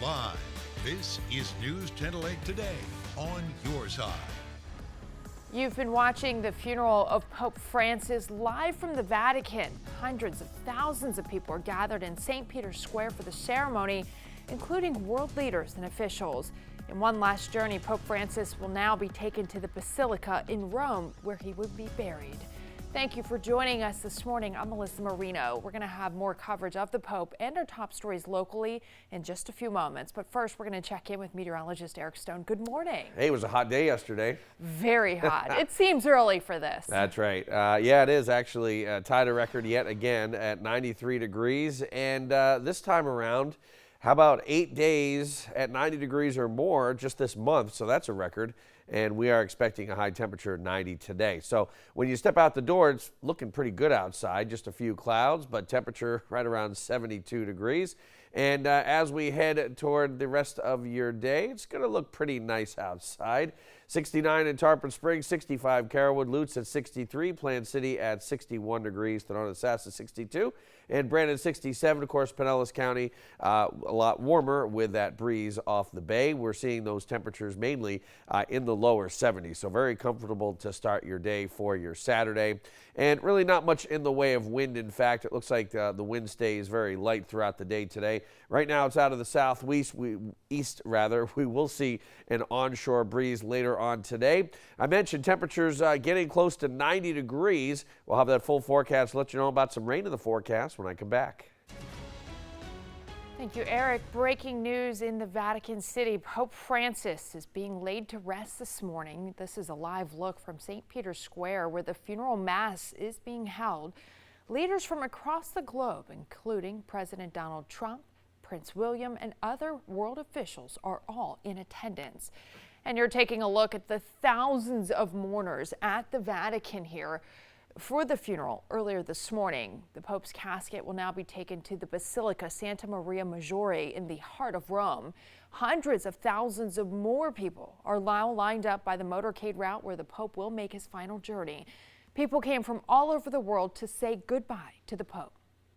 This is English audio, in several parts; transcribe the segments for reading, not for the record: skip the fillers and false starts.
Live, this is News 10 Today on your side. You've been watching the funeral of Pope Francis live from the Vatican. Hundreds of thousands of people are gathered in St. Peter's Square for the ceremony, including world leaders and officials. In one last journey, Pope Francis will now be taken to the Basilica in Rome, where he would be buried. Thank you for joining us this morning. I'm Melissa Marino. We're going to have more coverage of the Pope and our top stories locally in just a few moments. But first, we're going to check in with meteorologist Eric Stone. Good morning. Hey, it was a hot day yesterday. Very hot. It seems early for this. That's right. Yeah, it is actually tied a record yet again at 93 degrees. And this time around, how about 8 days at 90 degrees or more just this month? So that's a record. And we are expecting a high temperature of 90 today. So when you step out the door, it's looking pretty good outside. Just a few clouds, but temperature right around 72 degrees. And as we head toward the rest of your day, it's going to look pretty nice outside. 69 in Tarpon Springs, 65 Carrollwood, Lutz at 63, Plant City at 61 degrees, Thenona Sass at 62, and Brandon 67. Of course, Pinellas County a lot warmer with that breeze off the bay. We're seeing those temperatures mainly in the lower 70s, so very comfortable to start your day for your Saturday. And really not much in the way of wind. In fact, it looks like the wind stays very light throughout the day today. Right now it's out of the southwest, east rather. We will see an onshore breeze later on today. I mentioned temperatures getting close to 90 degrees. We'll have that full forecast. Let you know about some rain in the forecast when I come back. Thank you, Eric. Breaking news in the Vatican City. Pope Francis is being laid to rest this morning. This is a live look from St. Peter's Square, where the funeral mass is being held. Leaders from across the globe, including President Donald Trump, Prince William, and other world officials, are all in attendance. And you're taking a look at the thousands of mourners at the Vatican here for the funeral earlier this morning. The Pope's casket will now be taken to the Basilica Santa Maria Maggiore in the heart of Rome. Hundreds of thousands of more people are now lined up by the motorcade route where the Pope will make his final journey. People came from all over the world to say goodbye to the Pope.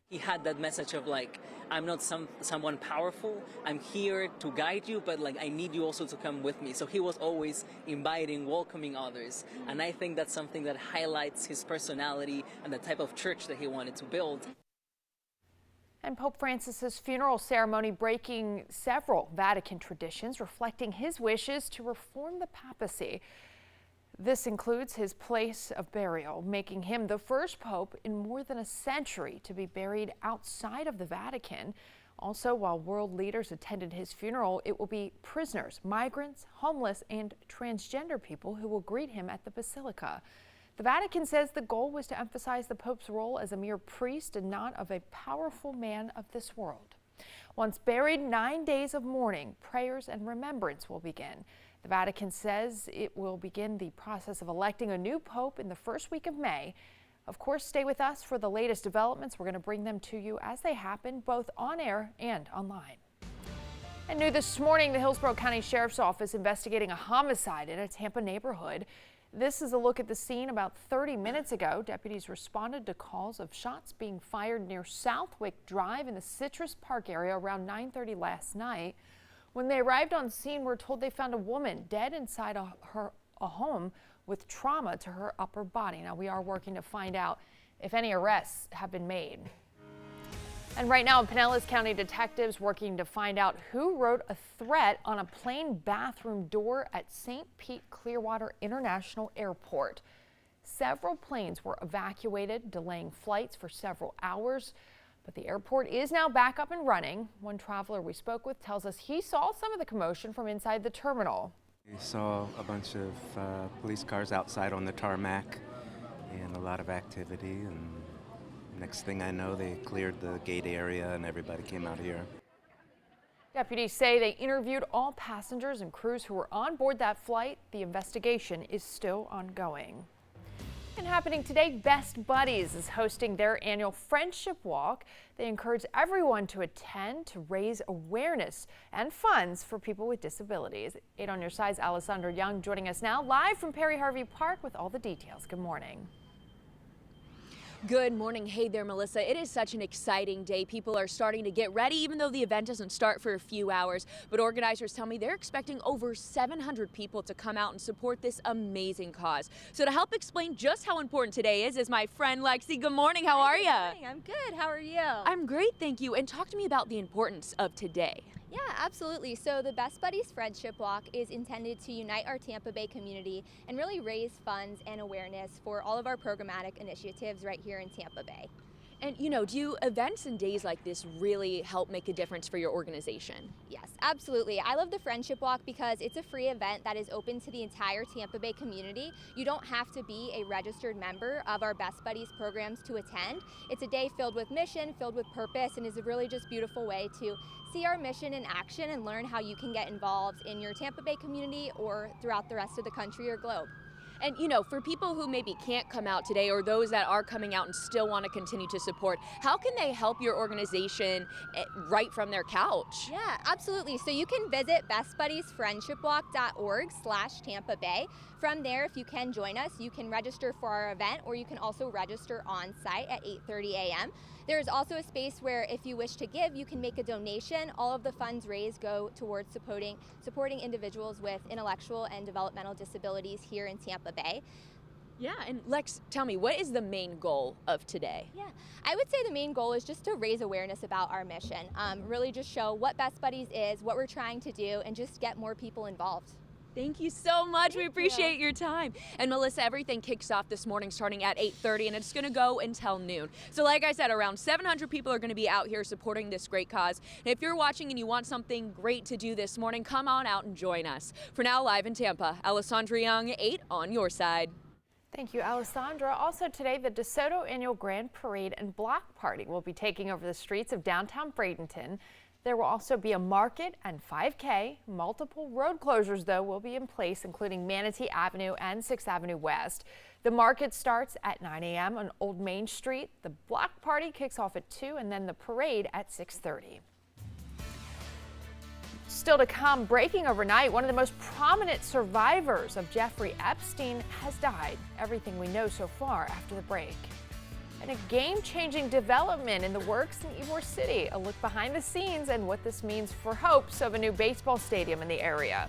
He had that message of like, I'm not someone powerful, I'm here to guide you, but like I need you also to come with me. So he was always inviting, welcoming others. And I think that's something that highlights his personality and the type of church that he wanted to build. And Pope Francis's funeral ceremony breaking several Vatican traditions, reflecting his wishes to reform the papacy. This includes his place of burial, making him the first pope in more than a century to be buried outside of the Vatican. Also, while world leaders attended his funeral, it will be prisoners, migrants, homeless, and transgender people who will greet him at the Basilica. The Vatican says the goal was to emphasize the Pope's role as a mere priest and not of a powerful man of this world. Once buried, 9 days of mourning, prayers, and remembrance will begin. The Vatican says it will begin the process of electing a new pope in the first week of May. Of course, stay with us for the latest developments. We're going to bring them to you as they happen, both on air and online. And new this morning, the Hillsborough County Sheriff's Office investigating a homicide in a Tampa neighborhood. This is a look at the scene about 30 minutes ago. Deputies responded to calls of shots being fired near Southwick Drive in the Citrus Park area around 9:30 last night. When they arrived on scene, we're told they found a woman dead inside a home with trauma to her upper body. Now, we are working to find out if any arrests have been made. And right now, Pinellas County detectives working to find out who wrote a threat on a plane bathroom door at St. Pete Clearwater International Airport. Several planes were evacuated, delaying flights for several hours. But the airport is now back up and running. One traveler we spoke with tells us he saw some of the commotion from inside the terminal. We saw a bunch of police cars outside on the tarmac and a lot of activity. And next thing I know, they cleared the gate area and everybody came out here. Deputies say they interviewed all passengers and crews who were on board that flight. The investigation is still ongoing. And happening today, Best Buddies is hosting their annual Friendship Walk. They encourage everyone to attend to raise awareness and funds for people with disabilities. 8 on your side's Alessandra Young joining us now live from Perry Harvey Park with all the details. Good morning. Good morning. Hey there, Melissa. It is such an exciting day. People are starting to get ready, even though the event doesn't start for a few hours. But organizers tell me they're expecting over 700 people to come out and support this amazing cause. So to help explain just how important today is my friend Lexi. Good morning. How are you? Good morning. I'm good. How are you? I'm great, thank you. And talk to me about the importance of today. Yeah, absolutely. So the Best Buddies Friendship Walk is intended to unite our Tampa Bay community and really raise funds and awareness for all of our programmatic initiatives right here in Tampa Bay. And do events and days like this really help make a difference for your organization? Yes, absolutely. I love the Friendship Walk because it's a free event that is open to the entire Tampa Bay community. You don't have to be a registered member of our Best Buddies programs to attend. It's a day filled with mission, filled with purpose, and is a really just beautiful way to see our mission in action and learn how you can get involved in your Tampa Bay community or throughout the rest of the country or globe. And for people who maybe can't come out today or those that are coming out and still want to continue to support, how can they help your organization right from their couch? Yeah, absolutely. So you can visit bestbuddiesfriendshipwalk.org/Tampa Bay. From there, if you can join us, you can register for our event, or you can also register on site at 8:30 a.m. There is also a space where if you wish to give, you can make a donation. All of the funds raised go towards supporting individuals with intellectual and developmental disabilities here in Tampa Bay. Yeah, and Lex, tell me, what is the main goal of today? Yeah, I would say the main goal is just to raise awareness about our mission, really just show what Best Buddies is, what we're trying to do, and just get more people involved. Thank you so much. We appreciate your time. And Melissa, everything kicks off this morning starting at 8:30, and it's going to go until noon. So like I said, around 700 people are going to be out here supporting this great cause. And if you're watching and you want something great to do this morning, come on out and join us. For now, live in Tampa, Alessandra Young, 8 on your side. Thank you, Alessandra. Also today, the DeSoto Annual Grand Parade and Block Party will be taking over the streets of downtown Bradenton. There will also be a market and 5K. Multiple road closures, though, will be in place, including Manatee Avenue and 6th Avenue West. The market starts at 9 a.m. on Old Main Street. The block party kicks off at 2, and then the parade at 6:30. Still to come, breaking overnight, one of the most prominent survivors of Jeffrey Epstein has died. Everything we know so far after the break. And a game-changing development in the works in Ybor City. A look behind the scenes and what this means for hopes of a new baseball stadium in the area.